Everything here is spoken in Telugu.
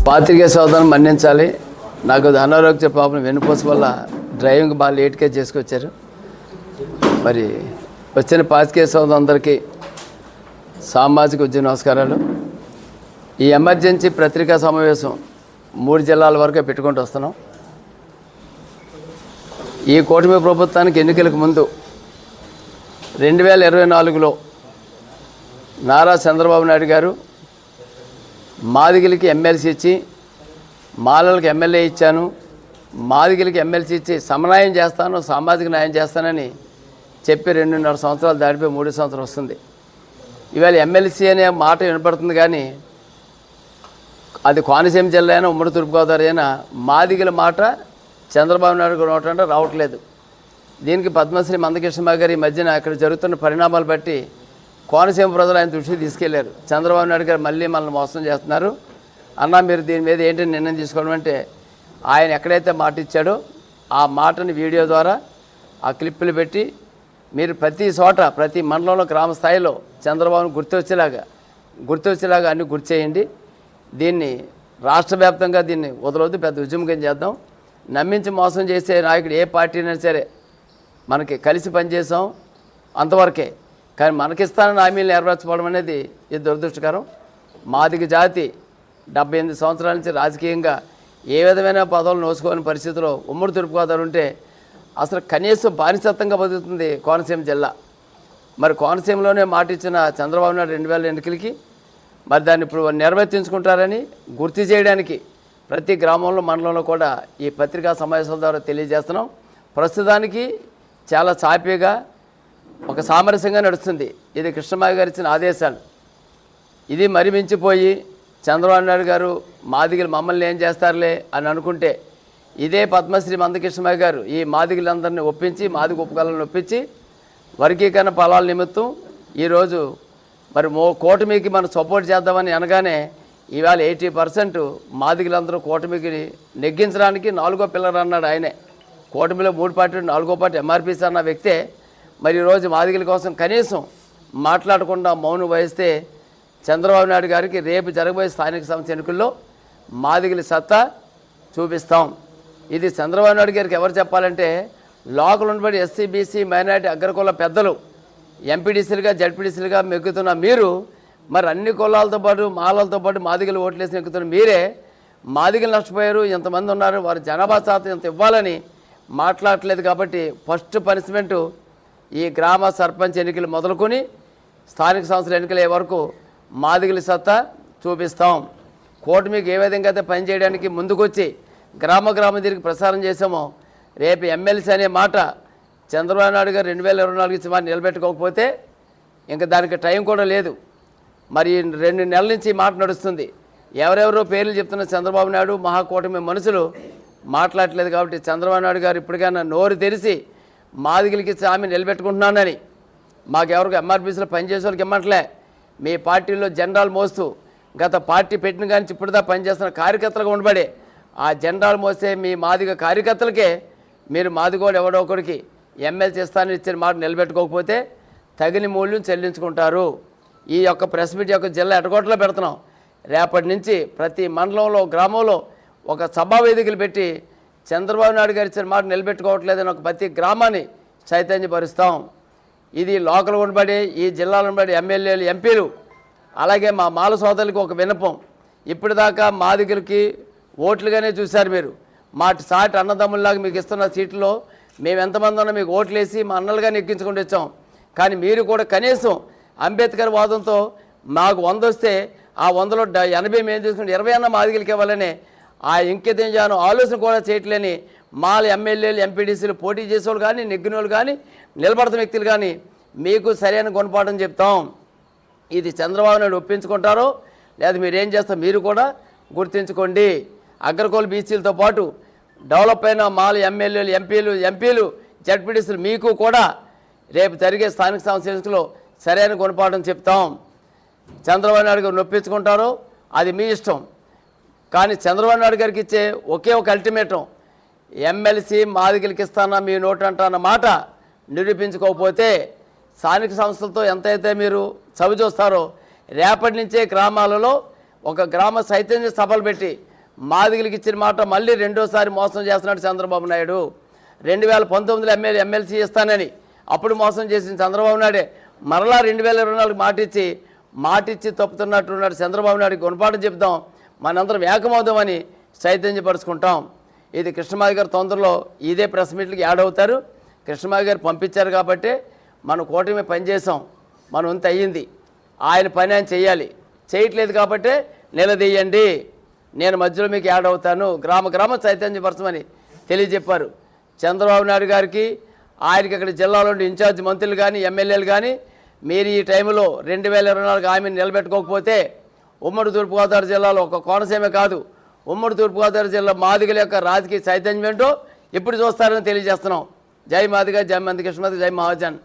పాత్రికేయ సోదరులను మన్నించాలి. నాకు అనారోగ్య ప్రాబ్లం వెన్నుపూస వల్ల డ్రైవింగ్ బాగా లేట్గా చేసుకొచ్చారు. మరి వచ్చిన పాత్రికేయ సోదరులందరికీ సామాజిక ఉద్యమ నమస్కారాలు. ఈ ఎమర్జెన్సీ పత్రికా సమావేశం 3 జిల్లాల వరకే పెట్టుకుంటూ వస్తున్నాం. ఈ కూటమి ప్రభుత్వానికి ఎన్నికలకు ముందు 2024లో నారా చంద్రబాబు నాయుడు గారు మాదిగలకి ఎమ్మెల్సీ ఇచ్చి, మాలలకు ఎమ్మెల్యే ఇచ్చాను, మాదిగలకి ఎమ్మెల్సీ ఇచ్చి సమన్వయం చేస్తాను, సామాజిక న్యాయం చేస్తానని చెప్పి 2.5 సంవత్సరాలు దాటిపోయి 3 సంవత్సరాలు వస్తుంది. ఇవాళ ఎమ్మెల్సీ అనే మాట వినపడుతుంది, కానీ అది కోనసీమ జిల్లా అయినా ఉమ్మడి తూర్పుగోదావరి అయినా మాదిగల మాట చంద్రబాబు నాయుడు నోట అంటే రావట్లేదు. దీనికి పద్మశ్రీ మందకృష్ణ గారు ఈ మధ్యన అక్కడ జరుగుతున్న పరిణామాలు బట్టి కోనసీమ ప్రజలు ఆయన దృష్టికి తీసుకెళ్లారు. చంద్రబాబు నాయుడు గారు మళ్ళీ మనల్ని మోసం చేస్తున్నారు అన్నా, మీరు దీని మీద ఏంటి నిర్ణయం తీసుకోవడం అంటే, ఆయన ఎక్కడైతే మాట ఇచ్చాడో ఆ మాటని వీడియో ద్వారా ఆ క్లిప్పులు పెట్టి మీరు ప్రతి చోట ప్రతి మండలంలో గ్రామ స్థాయిలో చంద్రబాబును గుర్తొచ్చేలాగా అన్నీ గుర్తు చేయండి. దీన్ని రాష్ట్ర వ్యాప్తంగా దీన్ని వదలవద్దు, పెద్ద ఉద్యమం చేద్దాం. నమ్మించి మోసం చేసే నాయకుడు ఏ పార్టీ అయినా సరే మనకి కలిసి పనిచేసాం అంతవరకే, కానీ మనకిస్తానని హామీలు నెరవేర్చకపోవడం అనేది ఇది దురదృష్టకరం. మాదిగ జాతి 78 సంవత్సరాల నుంచి రాజకీయంగా ఏ విధమైన పదవులు నోసుకోని పరిస్థితిలో ఉమ్మడి తూర్పుగోదావరి ఉంటే అసలు కనీసం బానిసత్వంగా బతుకుతుంది కోనసీమ జిల్లా. మరి కోనసీమలోనే మాట ఇచ్చిన చంద్రబాబు నాయుడు 2000 ఎన్నికలకి మరి దాన్ని ఇప్పుడు నిర్వర్తించుకుంటారని గుర్తు చేయడానికి ప్రతి గ్రామంలో మండలంలో కూడా ఈ పత్రికా సమావేశాల ద్వారా తెలియజేస్తున్నాం. ప్రస్తుతానికి చాలా సాఫీగా ఒక సామరస్యంగా నడుస్తుంది. ఇది కృష్ణమాయ గారు ఇచ్చిన ఆదేశాలు. ఇది మరి మించిపోయి చంద్రబాబు నాయుడు గారు మాదిగలు మమ్మల్ని ఏం చేస్తారులే అని అనుకుంటే, ఇదే పద్మశ్రీ మందకృష్ణమాయ గారు ఈ మాదిగలందరినీ ఒప్పించి, మాదిగ ఉపకులను ఒప్పించి వర్గీకరణ ఫలాల నిమిత్తం ఈరోజు మరి కూటమికి మనం సపోర్ట్ చేద్దామని అనగానే ఇవాళ 80% మాదిగలందరూ కూటమికి నెగ్గించడానికి 4వ పిల్లర్ అన్నాడు ఆయనే. కూటమిలో 3 పార్టీలు 4వ పార్టీ ఎంఆర్పీసీ అన్న వ్యక్తే మరి ఈరోజు మాదిగల కోసం కనీసం మాట్లాడకుండా మౌనం వహిస్తే చంద్రబాబు నాయుడు గారికి రేపు జరగబోయే స్థానిక సంస్థ ఎన్నికల్లో మాదిగల సత్తా చూపిస్తాం. ఇది చంద్రబాబు నాయుడు గారికి ఎవరు చెప్పాలంటే, లోకల్ ఉండబడి ఎస్సీ బీసీ మైనారిటీ అగ్రకుల పెద్దలు ఎంపీడీసీలుగా జడ్పీడీసీలుగా మెగ్గుతున్న మీరు, మరి అన్ని కులాలతో పాటు మాలలతో పాటు మాదిగలు ఓట్లేసి నెక్కుతున్న మీరే మాదిగలు నష్టపోయారు, ఎంతమంది ఉన్నారు, వారి జనాభా శాతం ఎంత ఇవ్వాలని మాట్లాడట్లేదు. కాబట్టి ఫస్ట్ పనిష్మెంటు ఈ గ్రామ సర్పంచ్ ఎన్నికలు మొదలుకొని స్థానిక సంస్థల ఎన్నికలే వరకు మాదిగల సత్తా చూపిస్తాం. కూటమికి ఏ విధంగా అయితే పనిచేయడానికి ముందుకొచ్చి గ్రామ తిరిగి ప్రసారం చేసామో, రేపు ఎమ్మెల్సీ అనే మాట చంద్రబాబు నాయుడు గారు 2024 ఇచ్చి మాట నిలబెట్టుకోకపోతే ఇంకా దానికి టైం కూడా లేదు. మరి 2 నెలల నుంచి ఈ మాట నడుస్తుంది. ఎవరెవరో పేర్లు చెప్తున్న చంద్రబాబు నాయుడు మహాకూటమి మనుషులు మాట్లాడలేదు. కాబట్టి చంద్రబాబు నాయుడు గారు ఇప్పటికైనా నోరు తెరిచి మాదిగలకి హామీ నిలబెట్టుకుంటున్నానని, మాకెవరికి ఎంఆర్పీసీలో పనిచేసే వాళ్ళకి ఇమ్మట్లే, మీ పార్టీలో జెండాలు మోస్తూ గత పార్టీ పెట్టిన కానీ ఇప్పుడుదా పనిచేస్తున్న కార్యకర్తలుగా ఉండబడే ఆ జెండాలు మోస్తే మీ మాదిగ కార్యకర్తలకే మీరు మాదిగోడు ఎవడో ఒకరికి ఎమ్మెల్సీ ఇస్తానని ఇచ్చిన మాట నిలబెట్టుకోకపోతే తగిన మూల్యం చెల్లించుకుంటారు. ఈ యొక్క ప్రెస్ మీట్ యొక్క జిల్లా ఎటగొట్టలో పెడుతున్నాం. రేపటి నుంచి ప్రతి మండలంలో గ్రామంలో ఒక సభా వేదికలు పెట్టి చంద్రబాబు నాయుడు గారు ఇచ్చిన మాట నిలబెట్టుకోవట్లేదని ఒక ప్రతి గ్రామాన్ని చైతన్యపరుస్తాం. ఇది లోకల్ ఉండబడి ఈ జిల్లాలో ఉండబడి ఎమ్మెల్యేలు ఎంపీలు అలాగే మా మాల సోదరులకు ఒక విన్నపం. ఇప్పటిదాకా మాదిగలకి ఓట్లుగానే చూశారు మీరు. మా సాటి అన్నదమ్ముల్లాగా మీకు ఇస్తున్న సీట్లో మేము ఎంతమంది ఉన్నా మీకు ఓట్లేసి మా అన్నలుగా నెగ్గించుకుంటూ వచ్చాం. కానీ మీరు కూడా కనీసం అంబేద్కర్ వాదంతో మాకు 100 వస్తే ఆ 100లో 80 మేము తీసుకుంటే 20 అన్న మాదిగలకి ఇవ్వాలని ఆ ఇంకెదించాను ఆలోచన కూడా చేయట్లేని మాల ఎమ్మెల్యేలు ఎంపీడీసీలు పోటీ చేసేవాళ్ళు కానీ నెగ్గిన వాళ్ళు కానీ నిలబడుతున్న వ్యక్తులు కానీ మీకు సరైన గుణపాఠం చెప్తాం. ఇది చంద్రబాబు నాయుడు ఒప్పించుకుంటారో లేదా మీరేం చేస్తారో మీరు కూడా గుర్తుంచుకోండి. అగ్రకుల బీసీలతో పాటు డెవలప్ అయిన మాల ఎమ్మెల్యేలు ఎంపీలు జడ్పీడీసీలు మీకు కూడా రేపు జరిగే స్థానిక సంస్థ ఎన్నికల్లో సరైన గుణపాఠం చెప్తాం. చంద్రబాబు నాయుడు గారు నొప్పించుకుంటారో అది మీ ఇష్టం, కానీ చంద్రబాబు నాయుడు గారికి ఇచ్చే ఒకే ఒక అల్టిమేటం, ఎమ్మెల్సీ మాదిగలకి ఇస్తానా మీ నోటు అంటాన్న మాట నిరూపించుకోకపోతే స్థానిక సంస్థలతో ఎంతైతే మీరు చవి చూస్తారో రేపటి నుంచే గ్రామాలలో ఒక గ్రామ చైతన్య సభలు పెట్టి మాదిగలకి ఇచ్చిన మాట మళ్ళీ రెండోసారి మోసం చేస్తున్నాడు చంద్రబాబు నాయుడు. 2019లో ఎమ్మెల్సీ ఇస్తానని అప్పుడు మోసం చేసిన చంద్రబాబు నాయుడే మరలా 2024 మాటిచ్చి తప్పుతున్నట్టున్నాడు చంద్రబాబు నాయుడికి గుణపాఠం చెప్దాం, మనందరం ఏకమవుదామని చైతన్యపరుచుకుంటాం. ఇది కృష్ణమాది గారు తొందరలో ఇదే ప్రెస్ మీట్లకి యాడ్ అవుతారు. కృష్ణమాది గారు పంపించారు కాబట్టి మన కూటమి పనిచేసాం, మన వంతు అయ్యింది. ఆయన పని ఆయన చేయాలి, చేయట్లేదు కాబట్టి నిలదీయండి, నేను మధ్యలో మీకు యాడ్ అవుతాను, గ్రామ చైతన్యపరచమని తెలియజెప్పారు. చంద్రబాబు నాయుడు గారికి ఆయనకి అక్కడ జిల్లాలో ఇన్ఛార్జ్ మంత్రులు కానీ ఎమ్మెల్యేలు కానీ మీరు ఈ టైంలో 2024 హామీని నిలబెట్టుకోకపోతే ఉమ్మడి తూర్పుగోదావరి జిల్లాలో ఒక కోనసీమ కాదు, ఉమ్మడి తూర్పుగోదావరి జిల్లా మాదిగల యొక్క రాజకీయ చైతన్యం ఏంటో ఇప్పుడు చూస్తారని తెలియజేస్తున్నాం. జై మాదిగ, జై మంది కృష్ణమాది, జై మహాజన్.